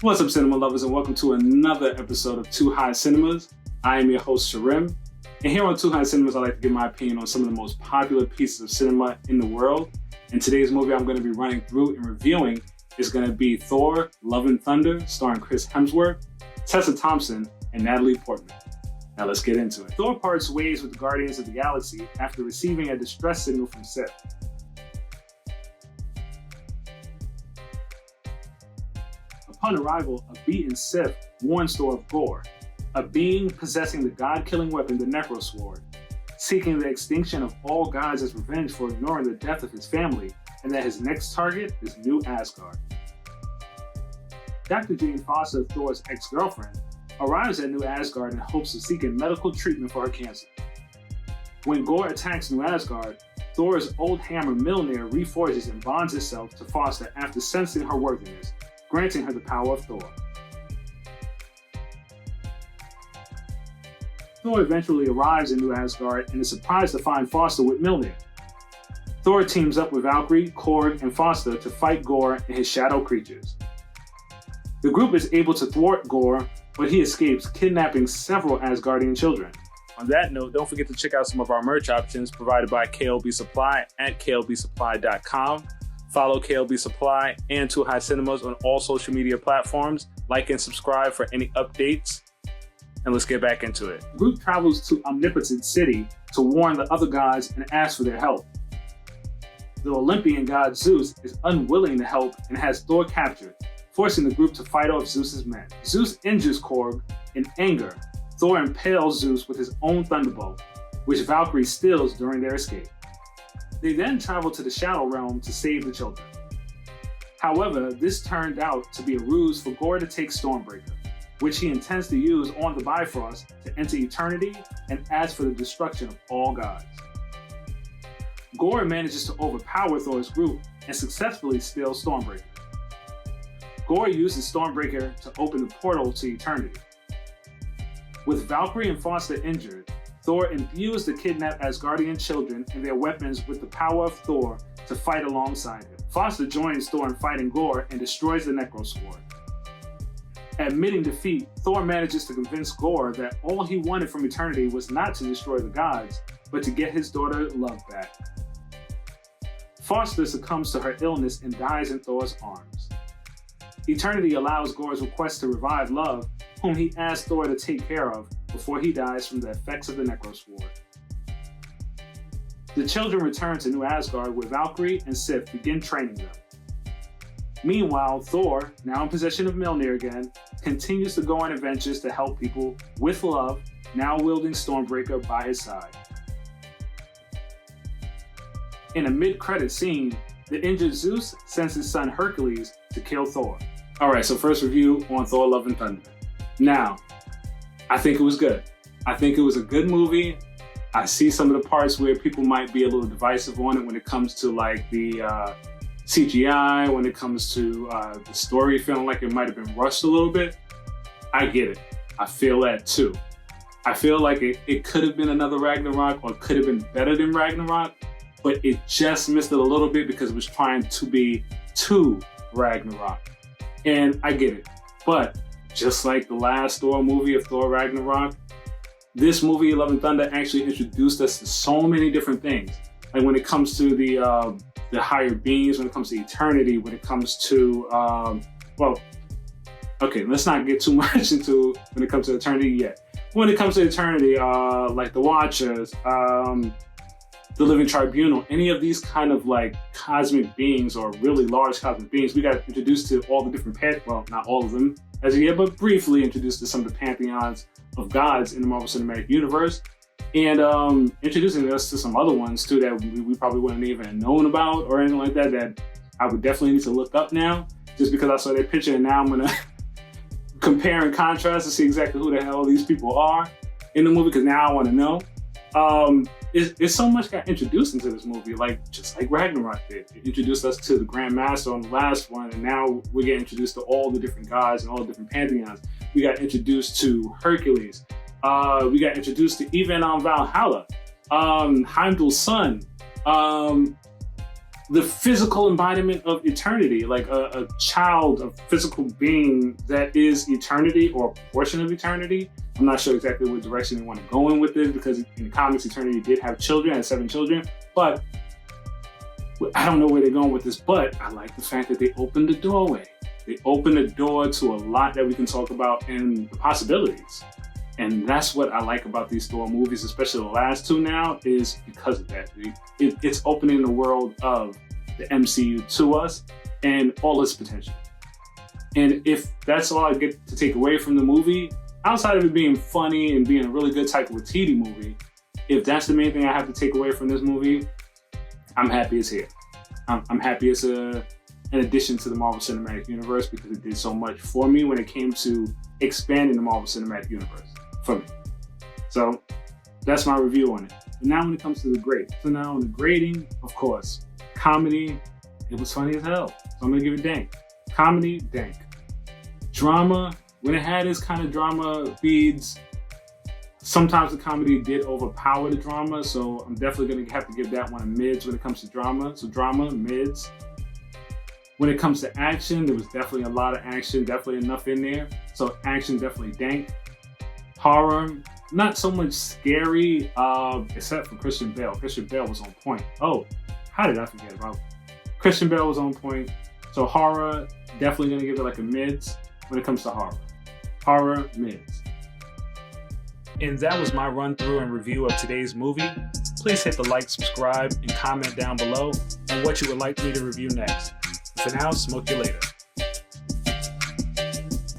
What's up, cinema lovers, and welcome to another episode of Too High Cinemas. I am your host, SHRIM, and here on Too High Cinemas, I like to give my opinion on some of the most popular pieces of cinema in the world. And today's movie I'm going to be running through and reviewing is going to be Thor, Love and Thunder, starring Chris Hemsworth, Tessa Thompson, and Natalie Portman. Now let's get into it. Thor parts ways with the Guardians of the Galaxy after receiving a distress signal from Sif. Upon arrival, a beaten Sif warns Thor of Gorr, a being possessing the god-killing weapon, the Necrosword, seeking the extinction of all gods as revenge for ignoring the death of his family, and that his next target is New Asgard. Dr. Jane Foster, Thor's ex-girlfriend, arrives at New Asgard in hopes of seeking medical treatment for her cancer. When Gorr attacks New Asgard, Thor's old hammer Mjolnir reforges and bonds itself to Foster after sensing her worthiness, granting her the power of Thor. Thor eventually arrives in New Asgard and is surprised to find Foster with Mjolnir. Thor teams up with Valkyrie, Korg, and Foster to fight Gorr and his shadow creatures. The group is able to thwart Gorr, but he escapes, kidnapping several Asgardian children. On that note, don't forget to check out some of our merch options provided by KLB Supply at klbsupply.com. Follow KLB Supply and Too High Cinemas on all social media platforms. Like and subscribe for any updates. And let's get back into it. The group travels to Omnipotent City to warn the other gods and ask for their help. The Olympian god Zeus is unwilling to help and has Thor captured, forcing the group to fight off Zeus's men. Zeus injures Korg. In anger, Thor impales Zeus with his own thunderbolt, which Valkyrie steals during their escape. They then travel to the Shadow Realm to save the children. However, this turned out to be a ruse for Gorr to take Stormbreaker, which he intends to use on the Bifrost to enter eternity and ask for the destruction of all gods. Gorr manages to overpower Thor's group and successfully steals Stormbreaker. Gorr uses Stormbreaker to open the portal to eternity. With Valkyrie and Foster injured, Thor imbues the kidnapped Asgardian children and their weapons with the power of Thor to fight alongside him. Foster joins Thor in fighting Gorr and destroys the Necrosword. Admitting defeat, Thor manages to convince Gorr that all he wanted from eternity was not to destroy the gods, but to get his daughter Love back. Foster succumbs to her illness and dies in Thor's arms. Eternity allows Gorr's request to revive Love, whom he asks Thor to take care of before he dies from the effects of the Necrosword. The children return to New Asgard where Valkyrie and Sif begin training them. Meanwhile, Thor, now in possession of Mjolnir again, continues to go on adventures to help people with Love, now wielding Stormbreaker by his side. In a mid-credit scene, the injured Zeus sends his son Hercules to kill Thor. Alright, so first review on Thor, Love and Thunder. Now, I think it was good. I think it was a good movie. I see some of the parts where people might be a little divisive on it when it comes to like the CGI, when it comes to the story feeling like it might have been rushed a little bit. I get it. I feel that too. I feel like it could have been another Ragnarok, or it could have been better than Ragnarok, but it just missed it a little bit because it was trying to be too Ragnarok. And I get it. But just like the last Thor movie of Thor Ragnarok, this movie, Love and Thunder, actually introduced us to so many different things. Like when it comes to the higher beings, when it comes to eternity, when it comes to, well, okay, let's not get too much into when it comes to eternity yet. When it comes to eternity, like the Watchers, the Living Tribunal, any of these kind of like cosmic beings or really large cosmic beings, we got introduced to all the different well, not all of them as of yet, but briefly introduced to some of the pantheons of gods in the Marvel Cinematic Universe, and introducing us to some other ones too that we probably wouldn't even have known about or anything like that, that I would definitely need to look up now, just because I saw their picture and now I'm gonna compare and contrast to see exactly who the hell these people are in the movie, because now I want to know. It's so much got introduced into this movie, like just like Ragnarok did. It introduced us to the Grand Master on the last one, and now we get introduced to all the different gods and all the different pantheons. We got introduced to Hercules. We got introduced to even Valhalla, Heimdall's son. the physical embodiment of eternity, like a child, a physical being that is eternity or a portion of eternity. I'm not sure exactly what direction they want to go in with this, because in the comics, Eternity did have children, had 7 children, but I don't know where they're going with this, but I like the fact that they opened the doorway. They opened the door to a lot that we can talk about and the possibilities. And that's what I like about these Thor movies, especially the last 2 now, is because of that. It's opening the world of the MCU to us and all its potential. And if that's all I get to take away from the movie, outside of it being funny and being a really good Taika Waititi movie, if that's the main thing I have to take away from this movie, I'm happy it's here. I'm happy it's an addition to the Marvel Cinematic Universe, because it did so much for me when it came to expanding the Marvel Cinematic Universe for me. So that's my review on it. And now when it comes to the grade. So now on the grading, of course, comedy, it was funny as hell. So I'm gonna give it dank. Comedy, dank. Drama, when it had its kind of drama beads, sometimes the comedy did overpower the drama, so I'm definitely gonna have to give that one a mids when it comes to drama. So drama, mids. When it comes to action, there was definitely a lot of action, definitely enough in there. So action, definitely dank. Horror, not so much scary, except for Christian Bale. Christian Bale was on point. Oh, how did I forget about Christian Bale was on point. So horror, definitely gonna give it like a mids when it comes to horror. Horror, mids. And that was my run through and review of today's movie. Please hit the like, subscribe, and comment down below on what you would like me to review next. For now, smoke you later.